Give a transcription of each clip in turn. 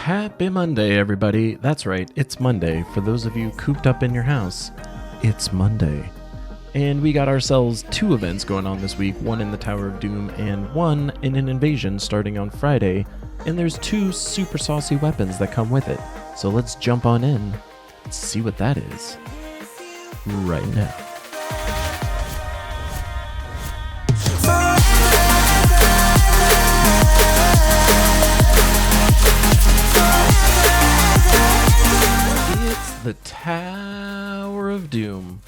Happy Monday, everybody. That's right, it's Monday. For those of you cooped up in your house, it's Monday. And we got ourselves two events going on this week, one in the Tower of Doom and one in an invasion starting on Friday. And there's two super saucy weapons that come with it. So let's jump on in and see what that is right now. The Tower of Doom.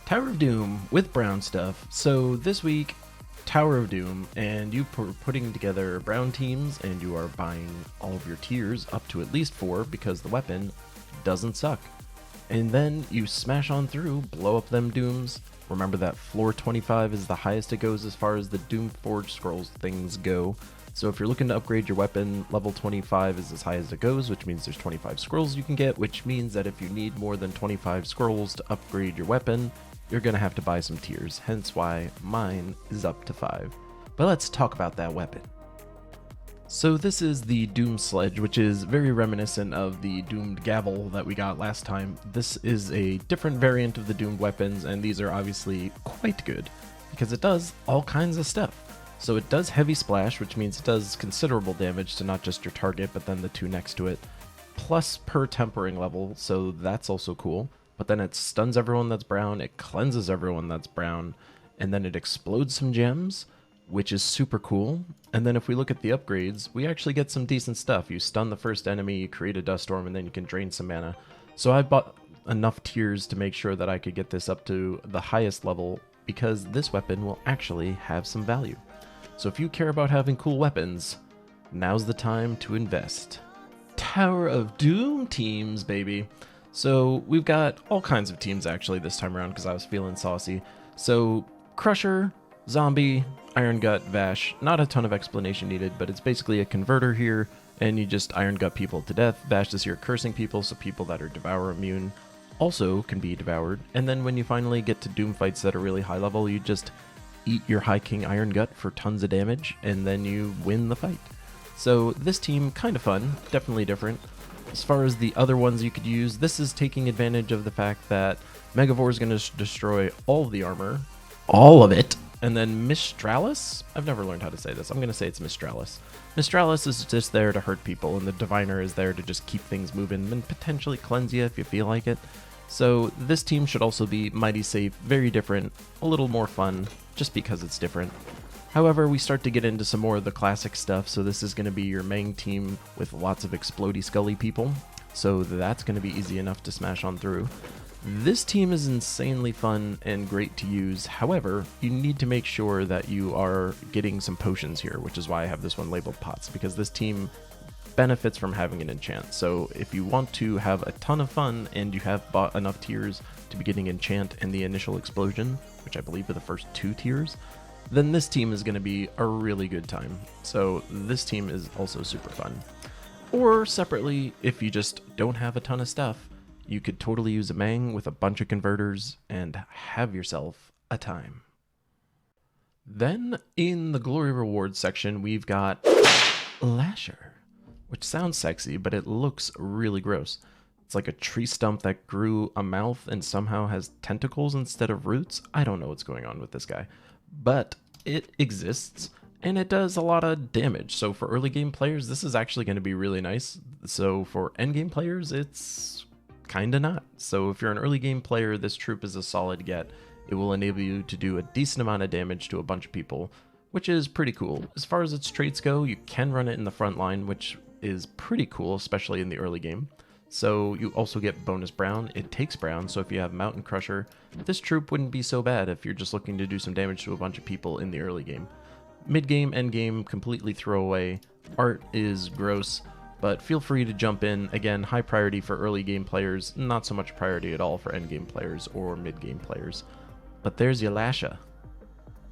Tower of Doom with brown stuff. So this week, Tower of Doom, and you are putting together brown teams, and you are buying all of your tiers up to at least 4 because the weapon doesn't suck. And then you smash on through, blow up them dooms. Remember that floor 25 is the highest it goes as far as the Doom Forge scrolls things go. So if you're looking to upgrade your weapon, level 25 is as high as it goes, which means there's 25 scrolls you can get, which means that if you need more than 25 scrolls to upgrade your weapon, you're going to have to buy some tiers, hence why mine is up to 5. But let's talk about that weapon. So this is the Doom Sledge, which is very reminiscent of the Doomed Gavel that we got last time. This is a different variant of the Doomed weapons, and these are obviously quite good, because it does all kinds of stuff. So it does heavy splash, which means it does considerable damage to not just your target, but then the two next to it, plus per tempering level, so that's also cool. But then it stuns everyone that's brown, it cleanses everyone that's brown, and then it explodes some gems, which is super cool. And then if we look at the upgrades, we actually get some decent stuff. You stun the first enemy, you create a dust storm, and then you can drain some mana. So I bought enough tiers to make sure that I could get this up to the highest level, because this weapon will actually have some value. So if you care about having cool weapons, now's the time to invest. Tower of Doom teams, baby. So we've got all kinds of teams actually this time around because I was feeling saucy. So Crusher, Zombie, Iron Gut, Vash. Not a ton of explanation needed, but it's basically a converter here, and you just Iron Gut people to death. Vash is your cursing people, so people that are Devour immune also can be devoured. And then when you finally get to Doom fights that are really high level, you just eat your High King Iron Gut for tons of damage, and then you win the fight. So this team, kind of fun, definitely different. As far as the other ones you could use, this is taking advantage of the fact that Megavore is going to destroy all of the armor. All of it. And then Mistralus? I've never learned how to say this. I'm going to say it's Mistralus. Mistralus is just there to hurt people, and the Diviner is there to just keep things moving and potentially cleanse you if you feel like it. So this team should also be mighty safe, very different, a little more fun, just because it's different. However, we start to get into some more of the classic stuff, so this is going to be your Mang team with lots of explodey scully people, so that's going to be easy enough to smash on through. This team is insanely fun and great to use, however, you need to make sure that you are getting some potions here, which is why I have this one labeled pots, because this team benefits from having an enchant. So if you want to have a ton of fun and you have bought enough tiers to be getting enchant and the initial explosion, which I believe are the first 2 tiers, then this team is going to be a really good time. So this team is also super fun. Or separately, if you just don't have a ton of stuff, you could totally use a Mang with a bunch of converters and have yourself a time. Then in the glory rewards section, we've got Lasher, which sounds sexy, but it looks really gross. It's like a tree stump that grew a mouth and somehow has tentacles instead of roots. I don't know what's going on with this guy, but it exists and it does a lot of damage. So for early game players, this is actually going to be really nice. So for end game players, it's kind of not. So if you're an early game player, this troop is a solid get. It will enable you to do a decent amount of damage to a bunch of people, which is pretty cool. As far as its traits go, you can run it in the front line, which is pretty cool, especially in the early game. So you also get bonus brown. It takes brown, so if you have Mountain Crusher, this troop wouldn't be so bad if you're just looking to do some damage to a bunch of people in the early game. Mid game, end game, completely throw away. Art is gross, but feel free to jump in. Again, high priority for early game players, not so much priority at all for end game players or mid game players. But there's your Lasha.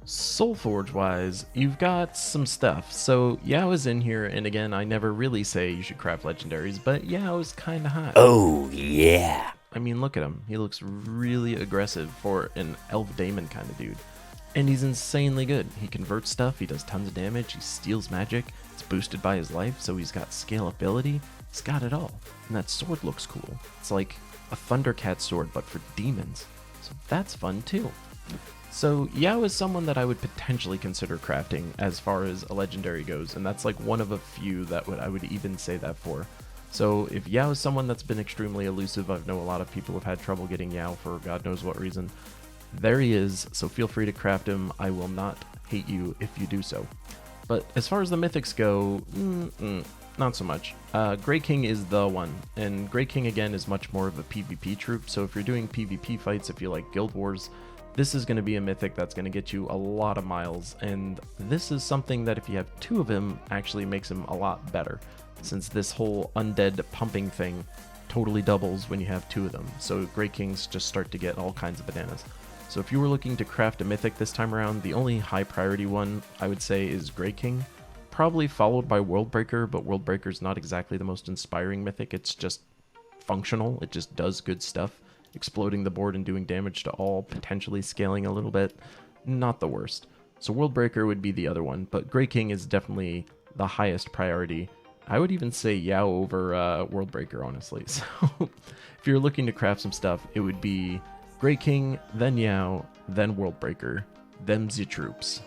Soulforge wise, you've got some stuff. So Yao is in here, and again, I never really say you should craft legendaries, but Yao is kind of hot. Oh yeah. I mean, look at him. He looks really aggressive for an elf daemon kind of dude. And he's insanely good. He converts stuff, he does tons of damage, he steals magic, it's boosted by his life, so he's got scalability. He's got it all. And that sword looks cool. It's like a Thundercat sword, but for demons. So that's fun too. So Yao is someone that I would potentially consider crafting as far as a legendary goes, and that's like one of a few that I would even say that for. So if Yao is someone that's been extremely elusive, I know a lot of people have had trouble getting Yao for God knows what reason. There he is, so feel free to craft him. I will not hate you if you do so. But as far as the mythics go, not so much. Grey King is the one, and Grey King again is much more of a PvP troop, so if you're doing PvP fights, if you like Guild Wars, this is going to be a mythic that's going to get you a lot of miles, and this is something that if you have 2 of him, actually makes him a lot better, since this whole undead pumping thing totally doubles when you have 2 of them, so Grey Kings just start to get all kinds of bananas. So if you were looking to craft a mythic this time around, the only high priority one I would say is Grey King, probably followed by Worldbreaker, but Worldbreaker's not exactly the most inspiring mythic, it's just functional, it just does good stuff. Exploding the board and doing damage to all, potentially scaling a little bit, not the worst. So Worldbreaker would be the other one, but Grey King is definitely the highest priority. I would even say Yao over Worldbreaker, honestly. So if you're looking to craft some stuff, it would be Grey King, then Yao, then Worldbreaker, them's your troops.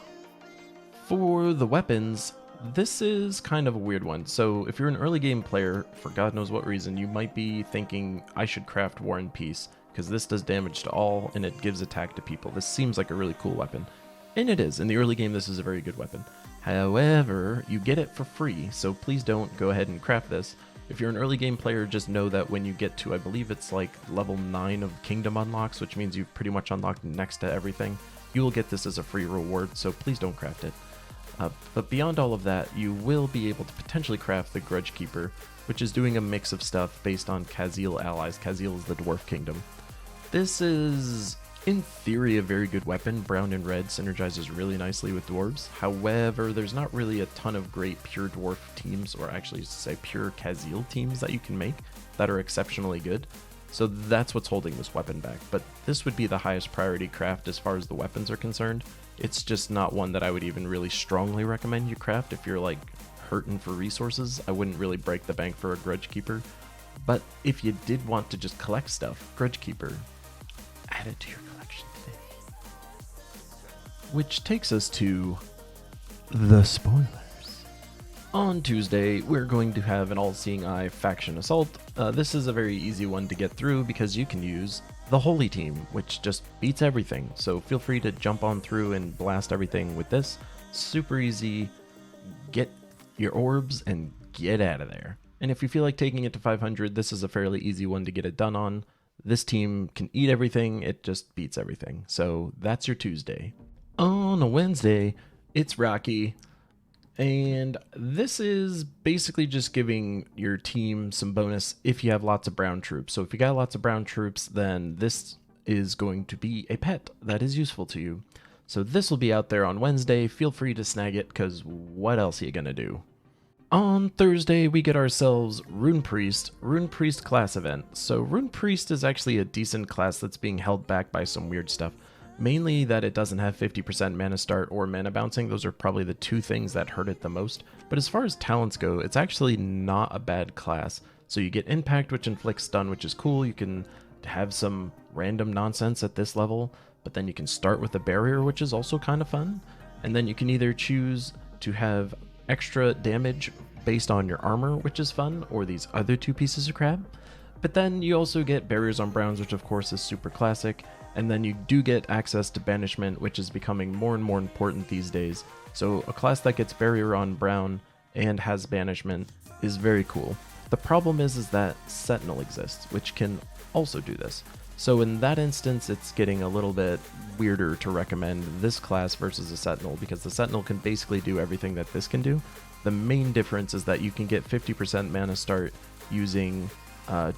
For the weapons, this is kind of a weird one. So if you're an early game player, for God knows what reason, you might be thinking I should craft War and Peace, because this does damage to all and it gives attack to people. This seems like a really cool weapon. And it is. In the early game, this is a very good weapon. However, you get it for free, so please don't go ahead and craft this. If you're an early game player, just know that when you get to, I believe it's like level 9 of Kingdom unlocks, which means you've pretty much unlocked next to everything, you will get this as a free reward, so please don't craft it. But beyond all of that, you will be able to potentially craft the Grudge Keeper, which is doing a mix of stuff based on Khaziel allies. Khaziel is the Dwarf Kingdom. This is, in theory, a very good weapon. Brown and red synergizes really nicely with dwarves. However, there's not really a ton of great pure dwarf teams, or actually say pure Khaziel teams that you can make that are exceptionally good. So that's what's holding this weapon back. But this would be the highest priority craft as far as the weapons are concerned. It's just not one that I would even really strongly recommend you craft if you're like hurting for resources. I wouldn't really break the bank for a Grudge Keeper. But if you did want to just collect stuff, Grudge Keeper, add it to your collection today. Which takes us to the spoilers. On Tuesday, we're going to have an all-seeing eye faction assault. This is a very easy one to get through because you can use the Holy Team, which just beats everything. So feel free to jump on through and blast everything with this. Super easy. Get your orbs and get out of there. And if you feel like taking it to 500, this is a fairly easy one to get it done on. This team can eat everything, it just beats everything. So that's your Tuesday. On a Wednesday, it's Rocky. And this is basically just giving your team some bonus if you have lots of brown troops. So if you got lots of brown troops, then this is going to be a pet that is useful to you. So this will be out there on Wednesday. Feel free to snag it, because what else are you going to do? On Thursday, we get ourselves Rune Priest class event. So Rune Priest is actually a decent class that's being held back by some weird stuff. Mainly that it doesn't have 50% mana start or mana bouncing. Those are probably the 2 things that hurt it the most. But as far as talents go, it's actually not a bad class. So you get Impact, which inflicts stun, which is cool. You can have some random nonsense at this level, but then you can start with a barrier, which is also kind of fun. And then you can either choose to have extra damage based on your armor, which is fun, or these other 2 pieces of crap. But then you also get barriers on browns, which of course is super classic. And then you do get access to banishment, which is becoming more and more important these days. So a class that gets barrier on brown and has banishment is very cool. The problem is that Sentinel exists, which can also do this. So in that instance, it's getting a little bit weirder to recommend this class versus a Sentinel, because the Sentinel can basically do everything that this can do. The main difference is that you can get 50% mana start using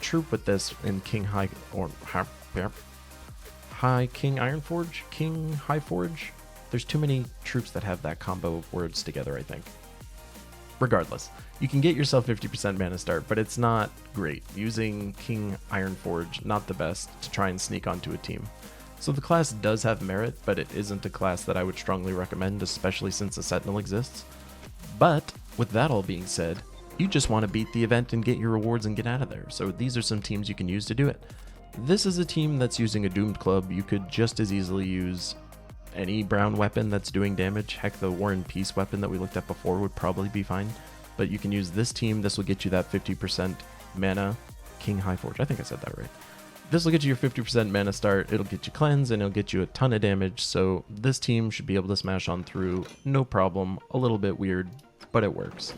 Troop with this in King Highforge. There's too many troops that have that combo of words together, I think. Regardless, you can get yourself 50% mana start, but it's not great. Using King Ironforge, not the best to try and sneak onto a team. So the class does have merit, but it isn't a class that I would strongly recommend, especially since a Sentinel exists. But with that all being said, you just want to beat the event and get your rewards and get out of there. So these are some teams you can use to do it. This is a team that's using a Doomed Club. You could just as easily use any brown weapon that's doing damage. Heck, the War and Peace weapon that we looked at before would probably be fine. But you can use this team. This will get you that 50% mana. King Highforge, I think I said that right. This will get you your 50% mana start, it'll get you cleanse, and it'll get you a ton of damage, so this team should be able to smash on through, no problem. A little bit weird, but it works.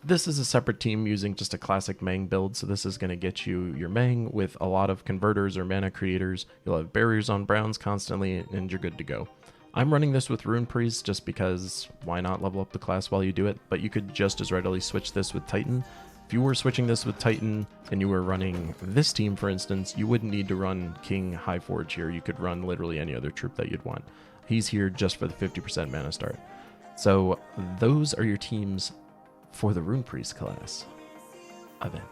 This is a separate team using just a classic Mang build, so this is going to get you your Mang with a lot of converters or mana creators. You'll have barriers on browns constantly, and you're good to go. I'm running this with Rune Priest just because why not level up the class while you do it, but you could just as readily switch this with Titan. If you were switching this with Titan and you were running this team, for instance, you wouldn't need to run King Highforge here. You could run literally any other troop that you'd want. He's here just for the 50% mana start. So those are your teams for the Rune Priest class event.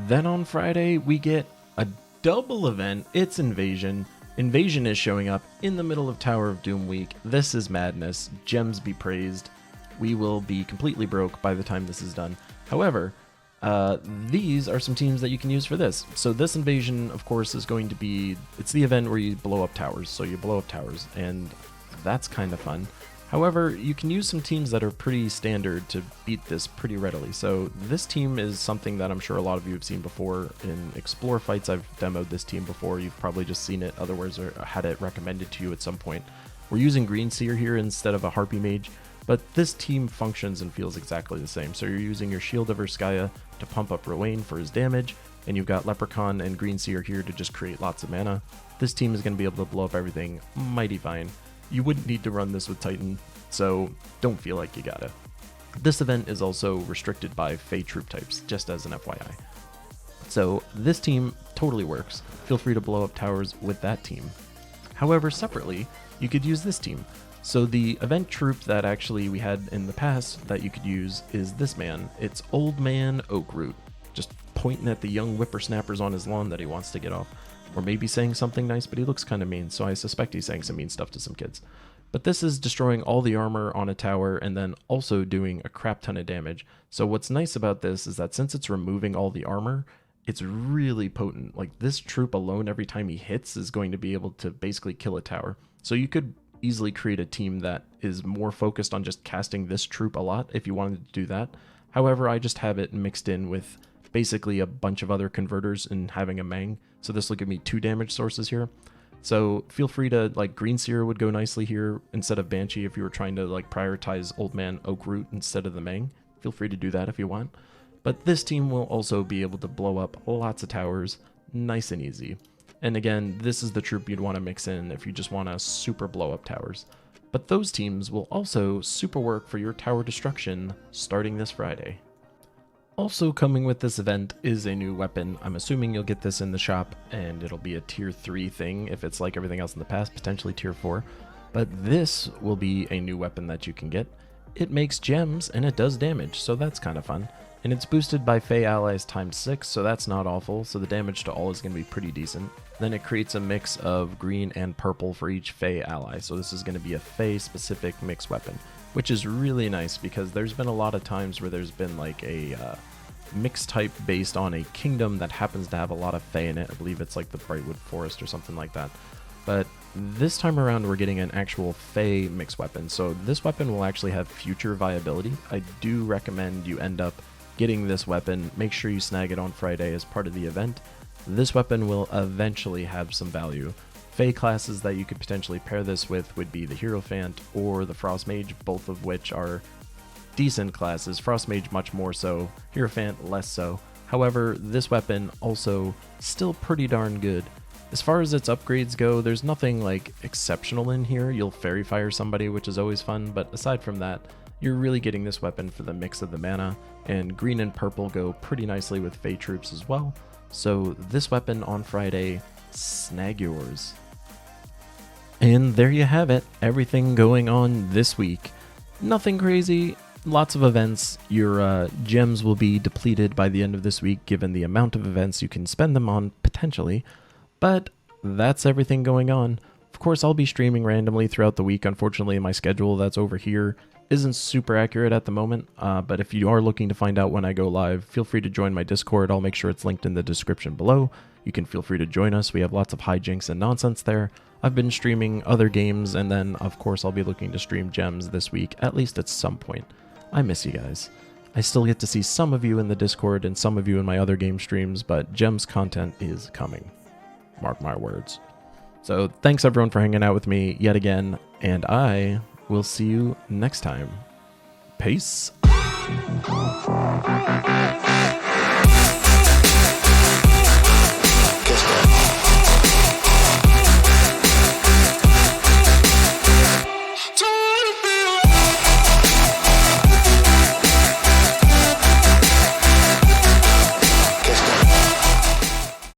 Then on Friday, we get a double event. It's Invasion. Invasion is showing up in the middle of Tower of Doom week. This is madness. Gems be praised. We will be completely broke by the time this is done. However, these are some teams that you can use for this. So this Invasion, of course, is going to be, it's the event where you blow up towers. So you blow up towers, and that's kind of fun. However, you can use some teams that are pretty standard to beat this pretty readily. So this team is something that I'm sure a lot of you have seen before. In Explore fights, I've demoed this team before. You've probably just seen it otherwise or had it recommended to you at some point. We're using Green Seer here instead of a Harpy Mage. But this team functions and feels exactly the same. So you're using your Shield of Urskaya to pump up Rowan for his damage, and you've got Leprechaun and Green Seer here to just create lots of mana. This team is going to be able to blow up everything mighty fine. You wouldn't need to run this with Titan, so don't feel like you gotta. This event is also restricted by Fey troop types, just as an FYI. So this team totally works. Feel free to blow up towers with that team. However, separately, you could use this team. So the event troop that actually we had in the past that you could use is this man. It's Old Man Oakroot, just pointing at the young whippersnappers on his lawn that he wants to get off. Or maybe saying something nice, but he looks kind of mean, so I suspect he's saying some mean stuff to some kids. But this is destroying all the armor on a tower and then also doing a crap ton of damage. So what's nice about this is that since it's removing all the armor, it's really potent. Like this troop alone, every time he hits, is going to be able to basically kill a tower. So you could easily create a team that is more focused on just casting this troop a lot if you wanted to do that. However, I just have it mixed in with basically a bunch of other converters and having a Mang. So this will give me 2 damage sources here. So feel free to, like, Green Seer would go nicely here instead of Banshee if you were trying to, like, prioritize Old Man Oakroot instead of the Mang. Feel free to do that if you want. But this team will also be able to blow up lots of towers nice and easy. And again, this is the troop you'd want to mix in if you just want to super blow up towers. But those teams will also super work for your tower destruction starting this Friday. Also coming with this event is a new weapon. I'm assuming you'll get this in the shop and it'll be a tier 3 thing if it's like everything else in the past, potentially tier 4. But this will be a new weapon that you can get. It makes gems and it does damage, so that's kind of fun. And it's boosted by Fey allies times 6, so that's not awful, so the damage to all is going to be pretty decent. Then it creates a mix of green and purple for each Fey ally, so this is going to be a Fey-specific mixed weapon, which is really nice because there's been a lot of times where there's been like a mixed type based on a kingdom that happens to have a lot of Fey in it. I believe it's like the Brightwood Forest or something like that. But this time around we're getting an actual Fey mixed weapon, so this weapon will actually have future viability. I do recommend you end up getting this weapon. Make sure you snag it on Friday as part of the event. This weapon will eventually have some value. Fey classes that you could potentially pair this with would be the Hierophant or the Frost Mage, both of which are decent classes. Frost Mage much more so, Hierophant less so. However, this weapon also still pretty darn good. As far as its upgrades go, there's nothing like exceptional in here. You'll Fairy Fire somebody, which is always fun, but aside from that, you're really getting this weapon for the mix of the mana, and green and purple go pretty nicely with Fey troops as well. So this weapon on Friday, snag yours. And there you have it, everything going on this week. Nothing crazy, lots of events. Your gems will be depleted by the end of this week given the amount of events you can spend them on potentially. But that's everything going on. Of course, I'll be streaming randomly throughout the week. Unfortunately, my schedule that's over here isn't super accurate at the moment, but if you are looking to find out when I go live, feel free to join my Discord. I'll make sure it's linked in the description below. You can feel free to join us. We have lots of hijinks and nonsense there. I've been streaming other games, and then, of course, I'll be looking to stream gems this week, at least at some point. I miss you guys. I still get to see some of you in the Discord and some of you in my other game streams, but gems content is coming. Mark my words. So thanks everyone for hanging out with me yet again, and I will see you next time. Peace.